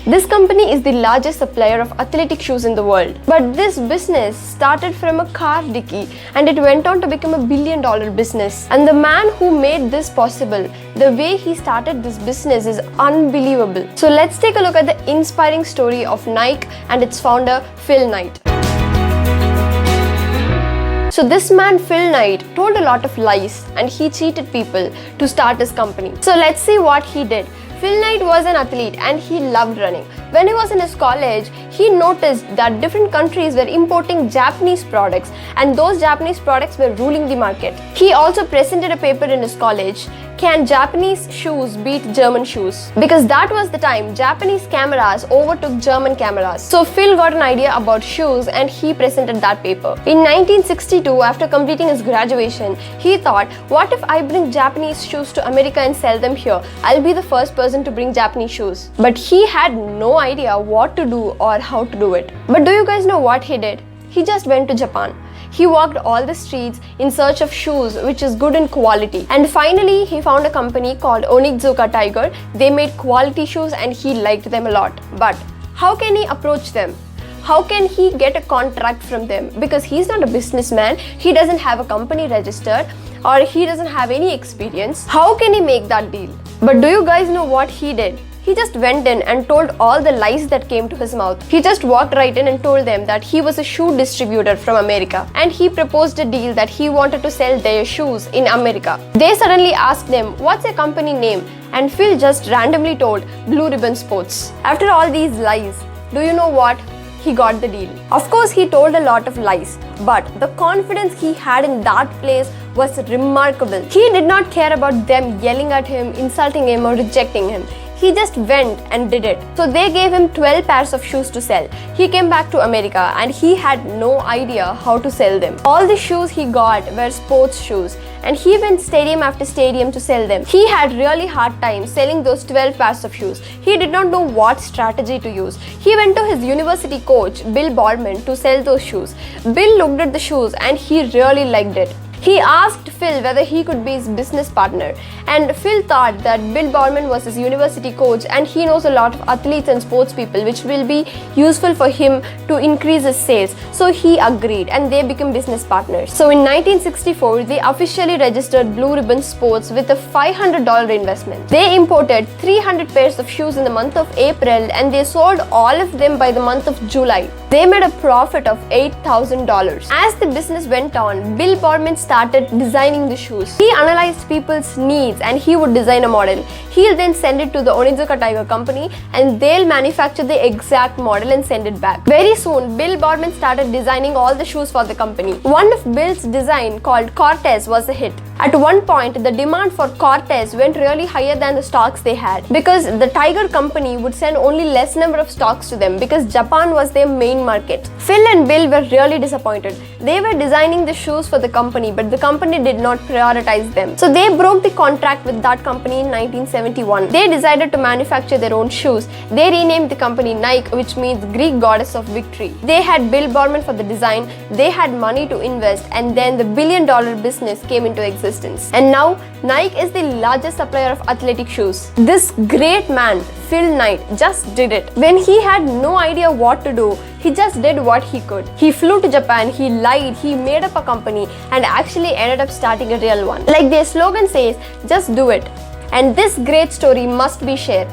This company is the largest supplier of athletic shoes in the world. But this business started from a car dicky and it went on to become a billion-dollar business. And the man who made this possible, the way he started this business is unbelievable. So let's take a look at the inspiring story of Nike and its founder, Phill Knight. So this man Phill Knight told a lot of lies and he cheated people to start his company. So let's see what he did. Phill Knight was an athlete and he loved running. When he was in his college, he noticed that different countries were importing Japanese products and those Japanese products were ruling the market. He also presented a paper in his college, "Can Japanese shoes beat German shoes?" Because that was the time Japanese cameras overtook German cameras. So Phill got an idea about shoes and he presented that paper. In 1962, after completing his graduation, he thought, what if I bring Japanese shoes to America and sell them here? I'll be the first person to bring Japanese shoes. But he had no idea what to do or how to do it. But do you guys know what he did? He just went to Japan. He walked all the streets in search of shoes which is good in quality. And finally, he found a company called Neethika Tiger. They made quality shoes and he liked them a lot. But how can he approach them? How can he get a contract from them? Because he's not a businessman. He doesn't have a company registered or he doesn't have any experience. How can he make that deal? But do you guys know what he did? He just went in and told all the lies that came to his mouth. He just walked right in and told them that he was a shoe distributor from America and he proposed a deal that he wanted to sell their shoes in America. They suddenly asked him, what's your company name? And Phill just randomly told Blue Ribbon Sports. After all these lies, do you know what? He got the deal. Of course, he told a lot of lies, but the confidence he had in that place was remarkable. He did not care about them yelling at him, insulting him or rejecting him. He just went and did it. So they gave him 12 pairs of shoes to sell. He came back to America and he had no idea how to sell them. All the shoes he got were sports shoes and he went stadium after stadium to sell them. He had really hard time selling those 12 pairs of shoes. He did not know what strategy to use. He went to his university coach, Bill Boardman, to sell those shoes. Bill looked at the shoes and he really liked it. He asked Phill whether he could be his business partner and Phill thought that Bill Boardman was his university coach and he knows a lot of athletes and sports people which will be useful for him to increase his sales. So he agreed and they became business partners. So in 1964, they officially registered Blue Ribbon Sports with a $500 investment. They imported 300 pairs of shoes in the month of April and they sold all of them by the month of July. They made a profit of $8,000. As the business went on, Bill Boardman started designing the shoes. He analyzed people's needs and he would design a model. He'll then send it to the Neethika Tiger company and they'll manufacture the exact model and send it back. Very soon, Bill Boardman started designing all the shoes for the company. One of Bill's design called Cortez was a hit. At one point, the demand for Cortez went really higher than the stocks they had because the Tiger company would send only less number of stocks to them because Japan was their main market. Phill and Bill were really disappointed. They were designing the shoes for the company, but the company did not prioritize them. So they broke the contract with that company in 1971. They decided to manufacture their own shoes. They renamed the company Nike, which means Greek goddess of victory. They had Bill Boardman for the design, they had money to invest, and then the billion-dollar business came into existence. And now, Nike is the largest supplier of athletic shoes. This great man, Phill Knight, just did it. When he had no idea what to do, he just did what he could. He flew to Japan, he lied, he made up a company and actually ended up starting a real one. Like their slogan says, just do it. And this great story must be shared.